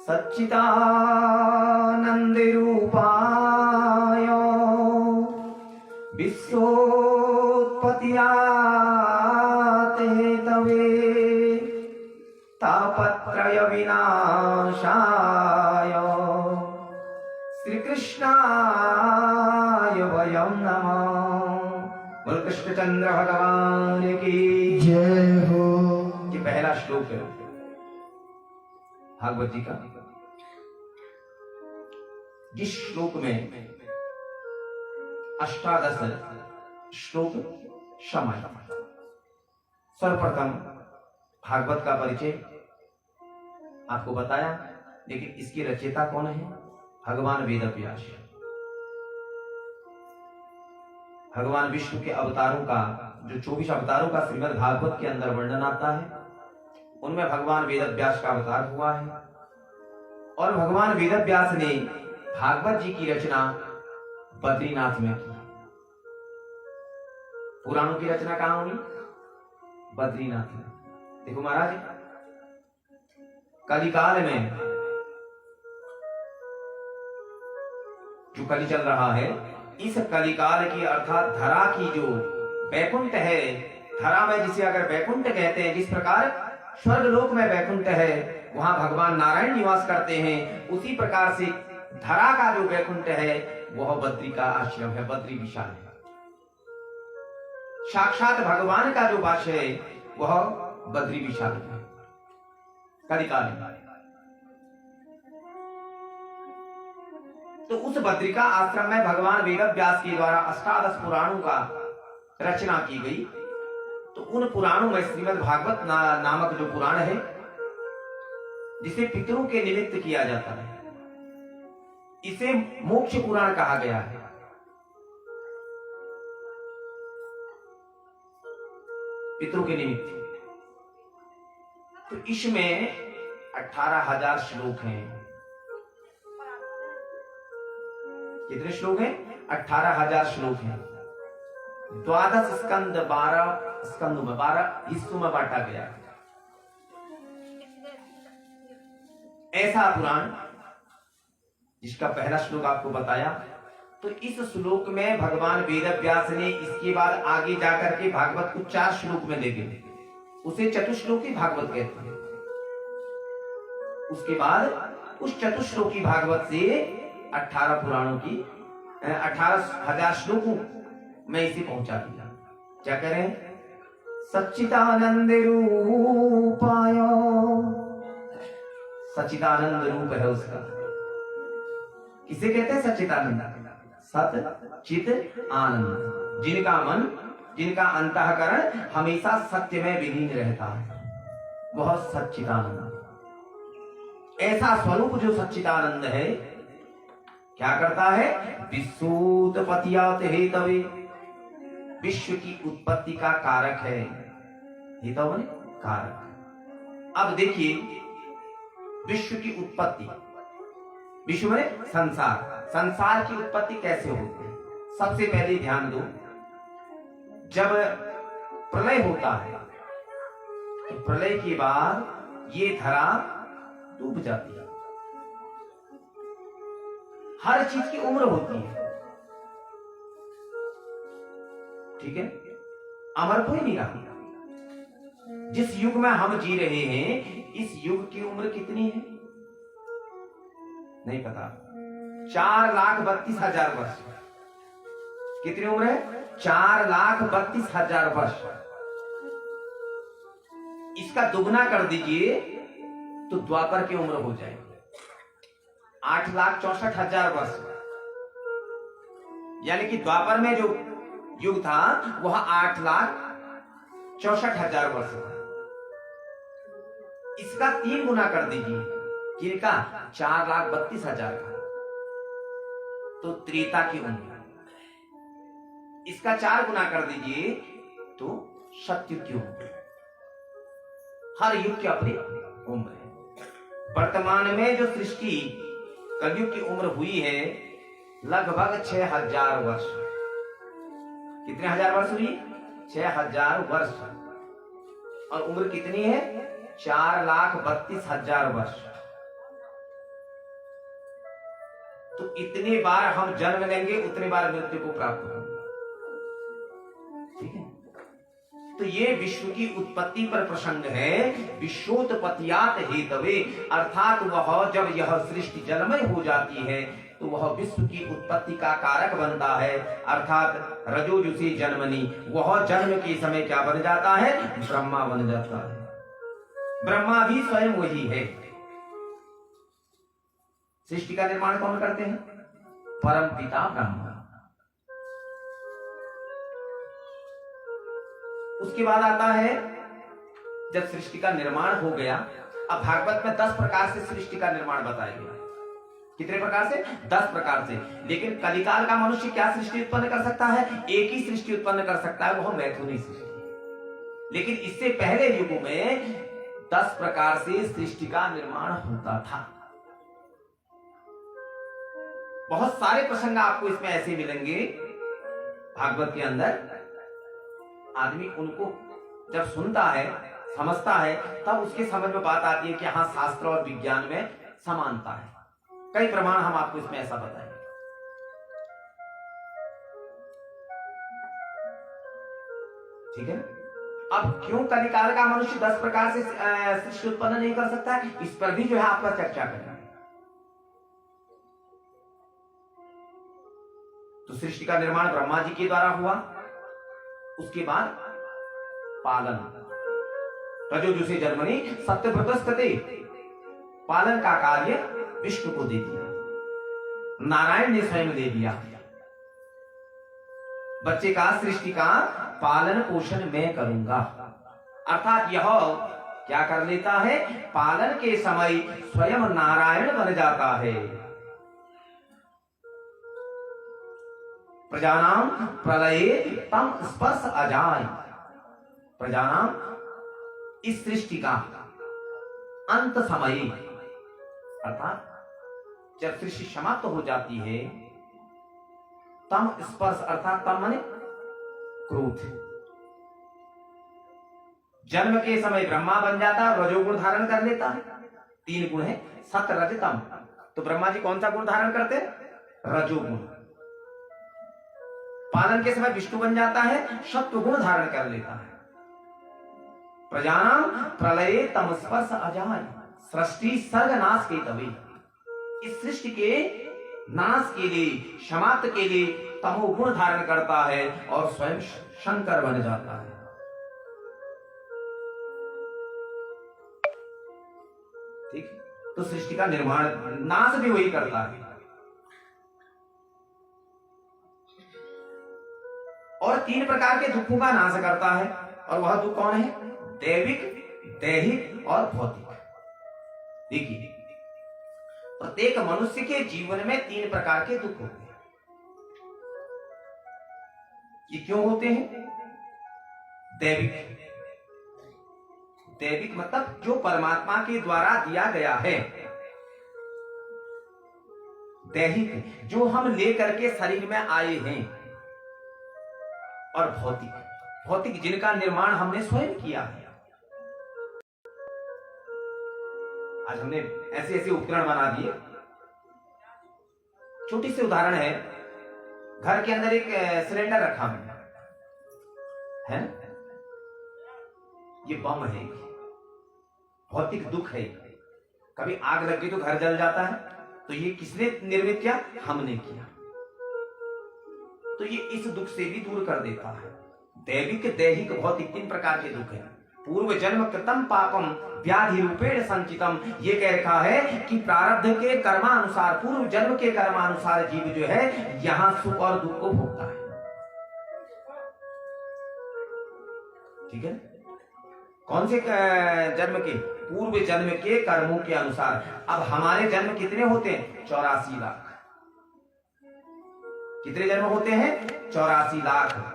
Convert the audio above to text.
सच्चिदानंद रूपाय विश्वोत्पत्त्याते तवे तापत्रय विनाशाय श्री कृष्णाय वयं नमः। बोल कृष्णचंद्र भगवान की जय हो। ये पहला श्लोक है भागवत जी का। जिस श्लोक में अष्टादश श्लोक शामिल। सर्वप्रथम भागवत का परिचय आपको बताया, लेकिन इसकी रचयिता कौन है? भगवान वेदव्यास। भगवान विष्णु के अवतारों का जो 24 अवतारों का श्रीमद् भागवत के अंदर वर्णन आता है, उनमें भगवान वेदव्यास का अवतार हुआ है। और भगवान वेदव्यास ने भागवत जी की रचना बद्रीनाथ में की। पुराणों की रचना कहां हुई? बद्रीनाथ में। देखो महाराज, कलिकाल में जो कली चल रहा है, इस कलिकाल की अर्थात धरा की जो वैकुंठ है, धरा में जिसे अगर वैकुंठ कहते हैं, जिस प्रकार स्वर्ग लोक में वैकुंठ है वहां भगवान नारायण निवास करते हैं, उसी प्रकार से धरा का जो वैकुंठ है वह बद्री का आश्रम है, बद्री विशाल है। साक्षात भगवान का जो वास है वह बद्री विशाल है कलिकाल में। तो उस बद्रिका आश्रम में भगवान वेदव्यास के द्वारा अष्टादश पुराणों का रचना की गई। तो उन पुराणों में श्रीमद् भागवत नामक जो पुराण है, जिसे पितरों के निमित्त किया जाता है, इसे मोक्ष पुराण कहा गया है। पितरों के निमित्त। तो इसमें 18,000 श्लोक हैं। कितने श्लोक हैं? 18,000 श्लोक हैं। 12 स्कंद, 12 स्कंदों में, 12 हिस्सों में बांटा गया है। ऐसा पुराण जिसका पहला श्लोक आपको बताया। तो इस श्लोक में भगवान वेदव्यास ने इसके बाद आगे जाकर के भागवत को 4 श्लोक में ले गए, उसे चतुश्लोकी भागवत कहते हैं। उसके बाद उस चतुश्लोकी भागवत से 18 पुराणों की 18,000 श्लोकों में इसे पहुंचा दिया। क्या करें? सच्चिदानंद रूपाय, सच्चिदानंद रूप है उसका। किसे कहते हैं सच्चिदानंद? सत चित आनंद, जिनका मन, जिनका अंतःकरण हमेशा सत्य में विलीन रहता है, वह सच्चिदानंद। ऐसा स्वरूप जो सच्चिदानंद है, क्या करता है? विश्वोत्पत्त्याते हेतवे, विश्व की उत्पत्ति का कारक है। हेतव माने कारक। अब देखिए, विश्व की उत्पत्ति, विश्व में संसार, संसार की उत्पत्ति कैसे होती है? सबसे पहले ध्यान दो, जब प्रलय होता है तो प्रलय के बाद ये धरा डूब जाती है। हर चीज की उम्र होती है, ठीक है? अमर कोई नहीं रहा। जिस युग में हम जी रहे हैं, इस युग की उम्र कितनी है नहीं पता। 4,32,000 वर्ष। कितनी उम्र है? 4,32,000 वर्ष। इसका दुगना कर दीजिए तो द्वापर की उम्र हो जाएगी 8,64,000 वर्ष। यानी कि द्वापर में जो युग था वह 8,64,000 वर्ष था। इसका 3 गुना कर दीजिए, किनका? 4,32,000 का, तो त्रेता की उम्र। इसका 4 गुना कर दीजिए तो सत्युग की उम्र। हर युग की अपनी उम्र है। वर्तमान में जो सृष्टि कलयुग की उम्र हुई है लगभग 6,000 वर्ष। कितने हजार वर्ष हुई? 6,000 वर्ष। और उम्र कितनी है? 4,32,000 वर्ष। तो इतने बार हम जन्म लेंगे उतने बार मृत्यु को प्राप्त होंगे। ठीक है, तो ये विश्व की उत्पत्ति पर प्रसंग है। विश्वोत्पत्तियात हेतवे, अर्थात वह जब यह सृष्टि जलमय हो जाती है तो वह विश्व की उत्पत्ति का कारक बनता है, अर्थात रजोजुषी जन्मनी, वह जन्म के समय क्या बन जाता है? ब्रह्मा बन जाता है। ब्रह्मा भी स्वयं वही है। सृष्टि का निर्माण कौन करते हैं? परम पिता ब्रह्मा। उसके बाद आता है जब सृष्टि का निर्माण हो गया। अब भागवत में 10 प्रकार से सृष्टि का निर्माण बताया गया। कितने प्रकार से? 10 प्रकार से। लेकिन कलिकाल का मनुष्य क्या सृष्टि उत्पन्न कर सकता है? एक ही सृष्टि उत्पन्न कर सकता है, वह मैथुनी सृष्टि। लेकिन इससे पहले युगों में 10 प्रकार से सृष्टि का निर्माण होता था। बहुत सारे प्रसंग आपको इसमें ऐसे मिलेंगे भागवत के अंदर। आदमी उनको जब सुनता है, समझता है, तब उसके समझ में बात आती है कि हाँ, शास्त्र और विज्ञान में समानता है। कई प्रमाण हम आपको इसमें ऐसा बताएंगे। ठीक है, अब क्यों कलिकाल का मनुष्य 10 प्रकार से सृष्टि उत्पन्न नहीं कर सकता है, इस पर भी जो है आपका चर्चा करना है। तो सृष्टि का निर्माण ब्रह्मा जी के द्वारा हुआ। उसके बाद पालन, रजोजुषी जन्मनी सत्यव्रतस्ते, पालन का कार्य विष्णु को दे दिया, नारायण ने स्वयं दे दिया। बच्चे का, सृष्टि का पालन पोषण मैं करूंगा, अर्थात यह क्या कर लेता है? पालन के समय स्वयं नारायण बन जाता है। प्रजानाम प्रलये तम स्पर्श अजाय, प्रजानाम इस सृष्टि का अंत समय, अर्थात जब सृष्टि समाप्त हो जाती है, तम स्पर्श, अर्थात तम माने क्रोध। जन्म के समय ब्रह्मा बन जाता है, रजोगुण धारण कर लेता है। 3 गुण है, सत रज तम। तो ब्रह्मा जी कौन सा गुण धारण करते? रजोगुण। पालन के समय विष्णु बन जाता है, सत्व गुण धारण कर लेता है। प्रजानाम प्रलये तम स्पर्श अजाय, सृष्टि सर्ग नाश के तवे, इस सृष्टि के नाश के लिए, समाप्त के लिए तमोगुण धारण करता है और स्वयं शंकर बन जाता है। ठीक, तो सृष्टि का निर्माण, नाश भी वही करता है। और 3 प्रकार के दुखों का नाश करता है, और वह दुख कौन है? दैविक, दैहिक और भौतिक। देखिए, प्रत्येक मनुष्य के जीवन में 3 प्रकार के दुख होते हैं। ये क्यों होते हैं? दैविक, दैविक मतलब जो परमात्मा के द्वारा दिया गया है। दैहिक जो हम लेकर के शरीर में आए हैं। और भौतिक, भौतिक जिनका निर्माण हमने स्वयं किया है। आज हमने ऐसे ऐसे उपकरण बना दिए। छोटी सी उदाहरण है, घर के अंदर एक सिलेंडर रखा है, ये बम है, भौतिक दुख है। कभी आग लग गई तो घर जल जाता है, तो ये किसने निर्मित किया? हमने किया। तो ये इस दुख से भी दूर कर देता है। दैविक, दैहिक, भौतिक 3 प्रकार के दुख हैं। पूर्व जन्म कृतम पापम व्याधि रूपेण संचितम, ये कह रखा है कि प्रारब्ध के कर्मानुसार, पूर्व जन्म के कर्मानुसार जीव जो है यहां सुख और दुख को भोगता है। ठीक है, कौन से जन्म के? पूर्व जन्म के कर्मों के अनुसार। अब हमारे जन्म कितने होते हैं? 84 लाख। कितने जन्म होते हैं? 84 लाख।